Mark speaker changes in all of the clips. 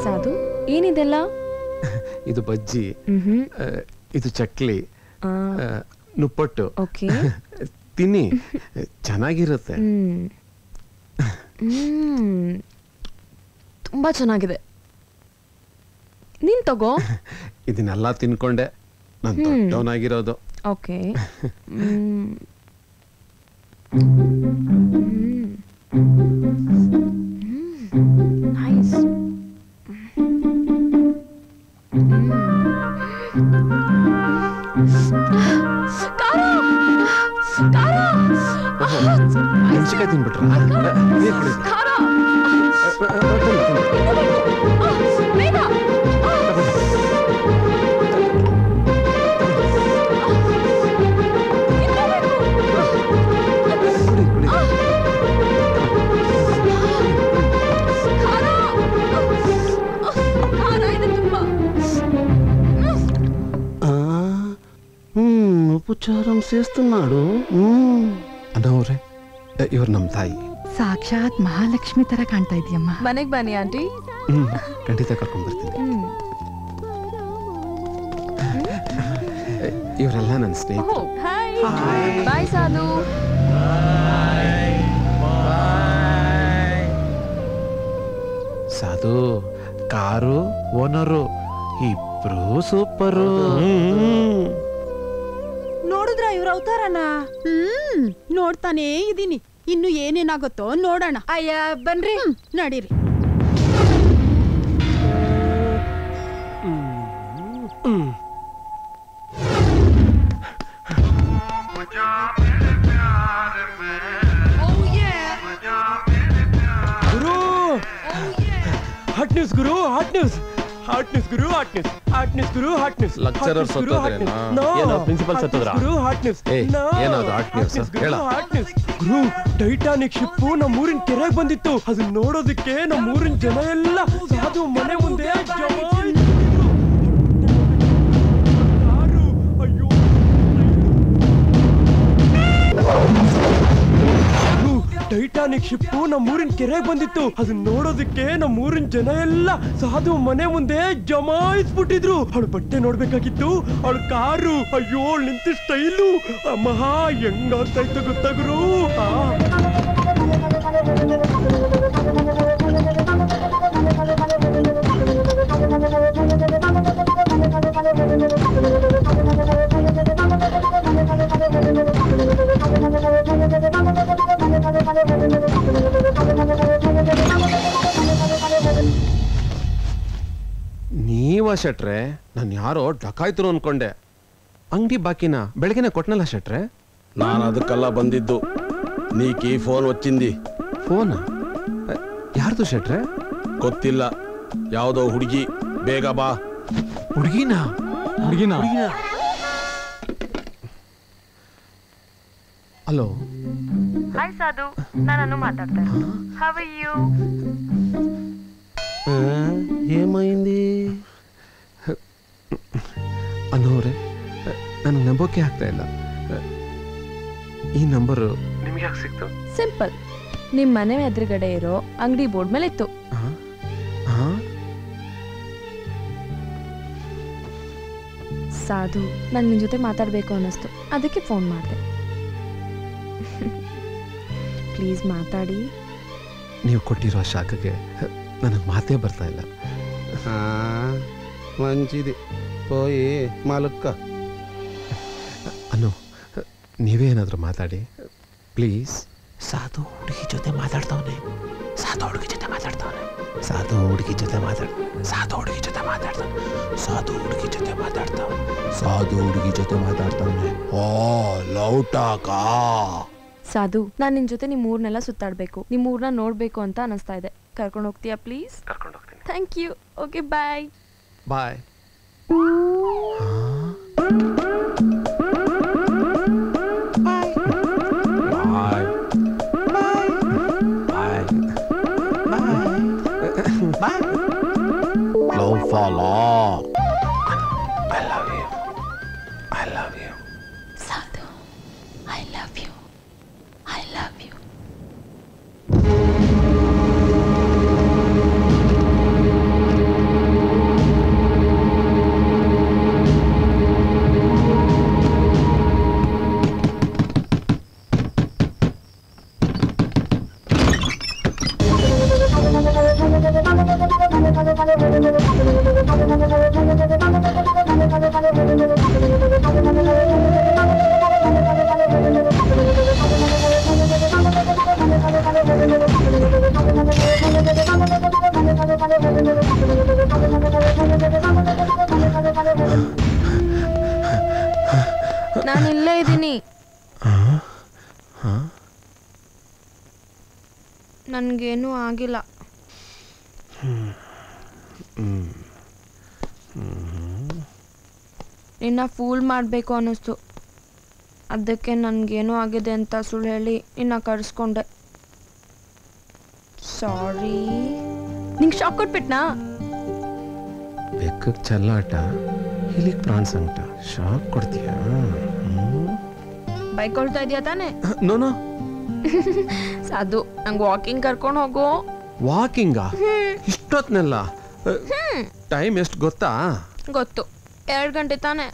Speaker 1: ಸಾಧು, ಏನಿದೆಲ್ಲ?
Speaker 2: ಇದು ಬಜ್ಜಿ, ಇದು ಚಕ್ಲಿ, ನುಪ್ಪಟ್ಟು.
Speaker 1: ಓಕೆ,
Speaker 2: ತಿನ್ನಿ, ಚೆನ್ನಾಗಿರುತ್ತೆ.
Speaker 1: ತುಂಬಾ ಚೆನ್ನಾಗಿದೆ. ನೀನ್ ತಗೋ.
Speaker 2: ಇದನ್ನೆಲ್ಲ ತಿನ್ಕೊಂಡೆ ನಾನು ದೊಡ್ಡವನಾಗಿರೋದು.
Speaker 1: ಓಕೆ. ನೈಸ್.
Speaker 2: ಮೆಣಸಿಕಾಯಿ ತಿನ್ಬಿಟ್ರ?
Speaker 3: ఉపచారం చేస్తున్నాడు.
Speaker 2: ಅನ್ನೋರೆ, ಇವ್ರು ನಮ್ಮ ತಾಯಿ.
Speaker 4: ಸಾಕ್ಷಾತ್ ಮಹಾಲಕ್ಷ್ಮಿ ತರ ಕಾಣ್ತಾ ಇದೆಯಮ್ಮ.
Speaker 1: ಮನೆಗೆ ಬನ್ನಿ ಆಂಟಿ.
Speaker 2: ಖಂಡಿತ ಕರ್ಕೊಂಡ್ ಬರ್ತೀನಿ. ಇವರೆಲ್ಲ ನನ್ನ ಸ್ನೇಹಿತರು.
Speaker 1: ಬಾಯ್ ಸಾಧು.
Speaker 2: ಸಾಧು, ಕಾರು ಓನರು ಇಬ್ರು ಸೂಪರು.
Speaker 5: ನೋಡಿದ್ರ ಇವ್ರ ಅವತಾರನ? ನೋಡ್ತಾನೇ ಇದೀನಿ. ಇನ್ನು ಏನೇನಾಗುತ್ತೋ ನೋಡೋಣ.
Speaker 1: ಅಯ್ಯ ಬನ್ರಿ,
Speaker 5: ನಡೀರಿ.
Speaker 3: ಗುರು, ಹಾಟ್ ನ್ಯೂಸ್ ಗುರು, ಹಾಟ್ ನ್ಯೂಸ್, ಹಾಟ್ ನ್ಯೂಸ್ ಗುರು, ಹಾಟ್ ನ್ಯೂಸ್, ಹಾಟ್ ನ್ಯೂಸ್ ಗುರು, ಹಾಟ್ ನ್ಯೂಸ್.
Speaker 2: ಲೆಕ್ಚರರ್ ಸತ್ತೋದ್ರೇನಾ?
Speaker 3: ಏನೋ ಪ್ರಿನ್ಸಿಪಲ್ ಸತ್ತೋದ್ರಾ? ಗುರು, ಹಾಟ್ ನ್ಯೂಸ್.
Speaker 2: ಏನದು ಹಾಟ್ ನ್ಯೂಸ್? ಹೇಳ.
Speaker 3: ಹಾಟ್ ನ್ಯೂಸ್ ಗುರು, ಟೈಟಾನಿಕ್ ಶಿಪ್ ನಮ್ಮ ಊರಿನ ಕೆರೆಗೆ ಬಂದಿತ್ತು. ಅದನ್ನ ನೋಡೋದಕ್ಕೆ ನಮ್ಮ ಊರಿನ ಜನ ಎಲ್ಲ ಸಾಧು ಮನೆ ಮುಂದೆ ಟೈಟಾನಿಕ್ ಶಿಪ್ ನಮ್ಮ ಊರಿನ ಕೆರೆಗೆ ಬಂದಿತ್ತು. ಅದನ್ನ ನೋಡೋದಕ್ಕೆ ನಮ್ಮ ಊರಿನ ಜನ ಎಲ್ಲ ಸಾಧು ಮನೆ ಮುಂದೆ ಜಮಾಯಿಸ್ಬಿಟ್ಟಿದ್ರು. ಅವಳು ಬಟ್ಟೆ ನೋಡ್ಬೇಕಾಗಿತ್ತು, ಅವಳ ಕಾರು, ಅಯ್ಯೋ ನಿಂತ ಸ್ಟೈಲು ಮಹಾ ಹೆಂಗಾಗ್ತಾ ಇತ್ತು ಗೊತ್ತಾ ಗುರು.
Speaker 2: ನೀವ ಶೆಟ್ರೆ? ನಾನು ಯಾರೋ ಡಕಾಯ್ತರು ಅನ್ಕೊಂಡೆ. ಅಂಗಡಿ ಬಾಕಿನ ಬೆಳಗ್ಗೆನೆ ಕೊಟ್ನಲ್ಲ ಶೆಟ್ರೆ.
Speaker 6: ನಾನು ಅದಕ್ಕೆಲ್ಲ ಬಂದಿದ್ದು. ನೀಕಿ ಫೋನ್ వచ్చింది.
Speaker 2: ಫೋನ್ ಯಾರ್ದು ಶೆಟ್ರೆ?
Speaker 6: ಗೊತ್ತಿಲ್ಲ, ಯಾವುದೋ ಹುಡುಗಿ. ಬೇಗ ಬಾ.
Speaker 2: ಹುಡುಗಿನ? ಹುಡುಗಿನ? ಹಲೋ.
Speaker 7: ಹಾಯ್ ಸಾಧು, ನಾನು ಮಾತಾಡ್ತಾ ಇದ್ದೀನಿ. How are you?
Speaker 3: ಏమైంది?
Speaker 2: ಅನ್ನೋರೆ, ನನಗೆ ನಂಬೋಕೆ ಆಗ್ತಾ ಇಲ್ಲ. ಈ ನಂಬರು ನಿಮ್ಗೆ ಯಾಕೆ ಸಿಕ್ತು?
Speaker 1: ಸಿಂಪಲ್, ನಿಮ್ ಮನೆ ಎದುರುಗಡೆ ಇರೋ ಅಂಗಡಿ ಬೋರ್ಡ್ ಮೇಲೆ ಇತ್ತು. ಸಾಧು, ನಂಗೆ ನಿನ್ ಜೊತೆ ಮಾತಾಡ್ಬೇಕು ಅನ್ನಿಸ್ತು, ಅದಕ್ಕೆ ಫೋನ್ ಮಾಡಿದೆ. ಪ್ಲೀಸ್ ಮಾತಾಡಿ.
Speaker 2: ನೀವು ಕೊಟ್ಟಿರೋ ಶಾಖಕ್ಕೆ ನನಗೆ ಮಾತೇ ಬರ್ತಾ ಇಲ್ಲ.
Speaker 3: ಮಂಚಿದೆ, ಪೋಯಿ ಮಾಲಕ್ಕ.
Speaker 2: ಅನ್ನು, ನೀವೇ ಏನಾದರೂ ಮಾತಾಡಿ ಪ್ಲೀಸ್.
Speaker 3: ಸಾಧು ಹುಡುಗಿ ಜೊತೆ ಮಾತಾಡ್ತಾವನೆ, ಸಾಧು ಹುಡುಗಿ ಜೊತೆ ಮಾತಾಡ್ತಾವನೆ, ಸಾಧು ಹುಡುಗಿ ಜೊತೆ ಸಾಧು ಹುಡುಗಿ ಜೊತೆ ಮಾತಾಡ್ತಾವನೆ, ಸಾಧು ಹುಡುಗಿ ಜೊತೆ ಮಾತಾಡ್ತಾವನೆ, ಸಾಧು ಹುಡುಗಿ ಜೊತೆ ಮಾತಾಡ್ತಾವನೆ. ಓ ಲೌಟಾಕಾ.
Speaker 1: ಸಾಧು, ನಾನು ನಿನ್ ಜೊತೆ ನಿಮ್ಮ ಊರ್ನೆಲ್ಲ ಸುತ್ತಾಡ್ಬೇಕು, ನಿಮ್ಮ ಊರ್ನ ನೋಡ್ಬೇಕು ಅಂತ ಅನಿಸ್ತಾ ಇದೆ. ಕರ್ಕೊಂಡು ಹೋಗ್ತೀಯಾ ಪ್ಲೀಸ್?
Speaker 2: ಕರ್ಕೊಂಡು ಹೋಗ್ತೀನಿ.
Speaker 1: Thank you. Okay, bye.
Speaker 2: Bye.
Speaker 3: Love for love.
Speaker 2: I love you. I love you.
Speaker 4: ಸಾಧು, I love you. I love you.
Speaker 1: ನಾನು ಇಲ್ಲೇ ಇದ್ದೀನಿ. ನನ್ಗೇನು ಆಗಿಲ್ಲ. ನಿನ್ನ ಫೂಲ್ ಮಾಡಬೇಕು ಅನ್ನಿಸ್ತು. ಅದಕ್ಕೆ ನನಗೇನೋ ಆಗಿದೆ ಅಂತ ಸುಳ್ಳು ಹೇಳಿ ನಿನ್ನ ಕರೆಸ್ಕೊಂಡೆ. ಸಾರಿ. ನಿಂಗೆ ಶಾಕ್ ಕೊಟ್ಬಿಟ್ನಾ?
Speaker 2: ಬೆಕ್ಕಕ್ಕೆ ಚಲ್ಲಾಟ, ಇಲ್ಲಿಗೆ ಪ್ರಾಣ ಸಂಕಟ, ಶಾಕ್ ಕೊಡ್ತೀಯಾ?
Speaker 1: ಬೈಕೊಳ್ತಾ ಇದೆಯಾ ತಾನೆ?
Speaker 2: ನೋನೋ
Speaker 1: ಸಾಧು, ನಂಗೆ ವಾಕಿಂಗ್ ಕರ್ಕೊಂಡು ಹೋಗು.
Speaker 2: ವಾಕಿಂಗಾ? ಇಷ್ಟೊತ್ನೆಲ್ಲ? ಟೈಮ್ ಎಷ್ಟು ಗೊತ್ತಾ?
Speaker 1: ಗೊತ್ತು, 2 ಗಂಟೆ ತಾನೆ.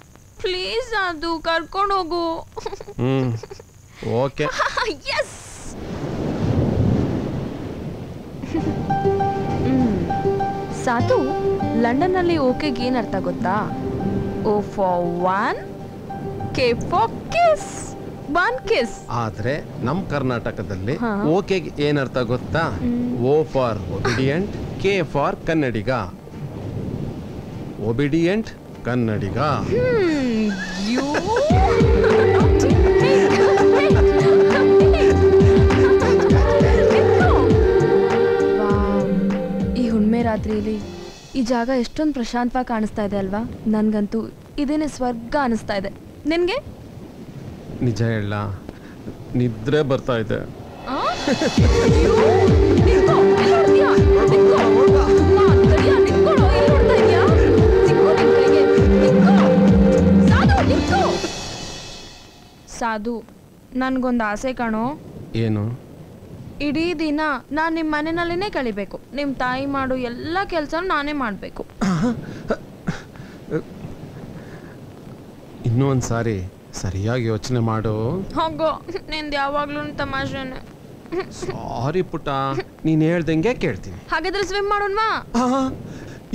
Speaker 1: ಪ್ಲೀಸ್ ಅದು ಕರ್ಕೊಂಡು ಹೋಗು.
Speaker 2: ಓಕೆ.
Speaker 1: ಎಸ್. ಸಾಧು, ಲಂಡನ್ನಲ್ಲಿ ಓಕೆಗೆ ಏನು ಅರ್ಥ ಗೊತ್ತಾ? O for 1, K for kiss. 1 kiss.
Speaker 2: ಆದ್ರೆ ನಮ್ ಕರ್ನಾಟಕದಲ್ಲಿ ಓಕೆಗೆ ಏನರ್ಥ ಗೊತ್ತಾ? O for obedient, K for Kannadiga. Obedient Kannadiga.
Speaker 1: ಈ ಹುಣ್ಮೆ ರಾತ್ರಿಯಲ್ಲಿ ಈ ಜಾಗ ಎಷ್ಟೊಂದು ಪ್ರಶಾಂತವಾಗಿ ಕಾಣಿಸ್ತಾ ಇದೆ ಅಲ್ವಾ? ನನ್ಗಂತೂ ಇದೇನೆ ಸ್ವರ್ಗ ಅನಿಸ್ತಾ ಇದೆ. ನಿನ್ಗೆ?
Speaker 2: ನಿಜ ಹೇಳ, ನಿದ್ರೆ ಬರ್ತಾ ಇದೆ.
Speaker 1: ಸಾಧು, ನನ್ಗೊಂದು ಆಸೆ ಕಾಣೋ.
Speaker 2: ಏನು?
Speaker 1: ಇಡೀ ದಿನ ನಾನು ನಿಮ್ಮ ಮನೆಯಲ್ಲಿನೇ ಕಳಿಬೇಕು. ನಿಮ್ಮ ತಾಯಿ ಮಾಡೋ ಎಲ್ಲ ಕೆಲಸ ನಾನೇ ಮಾಡಬೇಕು.
Speaker 2: ಇನ್ನೂ ಒಂದ್ಸಾರಿ ಸರಿಯಾಗಿ ಯೋಚನೆ ಮಾಡು.
Speaker 1: ಹೋಗೋ, ನಿಂದು ಯಾವಾಗ್ಲೂ ತಮಾಷೆನೆ.
Speaker 2: ಸಾರಿ ಪುಟ್ಟ, ನೀನ್ ಹೇಳ್ದಂಗೆ ಕೇಳ್ತೀನಿ.
Speaker 1: ಹಾಗಾದ್ರೆ ಸ್ವಿಮ್ ಮಾಡೋಣವಾ?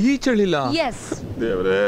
Speaker 2: ಈ ಚಳಿಲ್ಲ.
Speaker 1: ಎಸ್.
Speaker 2: ದೇವ್ರೇ.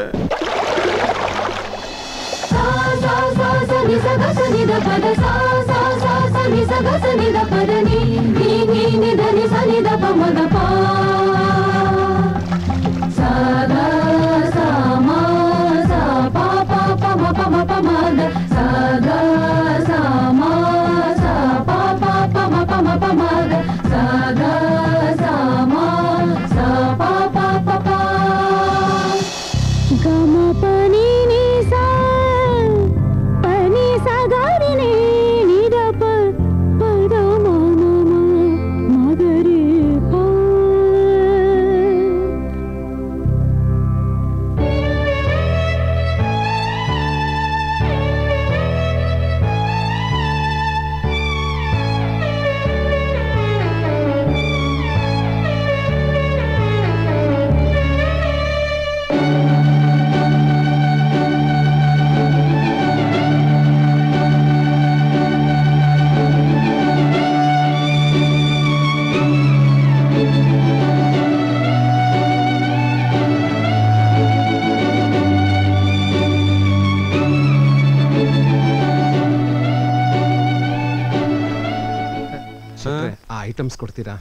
Speaker 2: ಐಟಮ್ಸ್ ಕೊಡ್ತೀರಾ?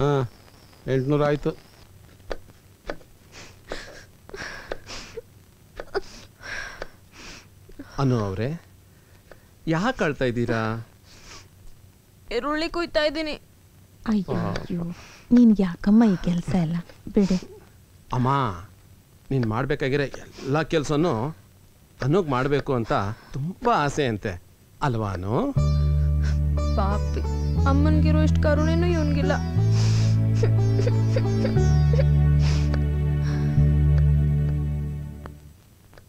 Speaker 6: 800 ಆಯ್ತು.
Speaker 2: ಅನು ಅವ್ರೆ, ಯಾಕೆ ಅಳ್ತಾ ಇದ್ದೀರಾ?
Speaker 1: ಈರುಳ್ಳಿ ಕುಯ್ತಾ ಇದ್ದೀನಿ.
Speaker 5: ಅಯ್ಯೋ, ನೀನ್ ಯಾಕಮ್ಮ ಈ ಕೆಲಸ ಎಲ್ಲ ಬಿಡೆ.
Speaker 2: ಅಮ್ಮ, ನೀನು ಮಾಡಬೇಕಾಗಿರೋ ಎಲ್ಲ ಕೆಲಸನೂ ಅನುಗ್ ಮಾಡಬೇಕು ಅಂತ ತುಂಬ ಆಸೆ ಅಂತೆ ಅಲ್ವಾ ಅನು?
Speaker 1: ಪಾಪಿ, ಅಮ್ಮನಿಗಿರೋ ಇಷ್ಟು ಕರುಣೆನೂ ಇವನಿಗಿಲ್ಲ.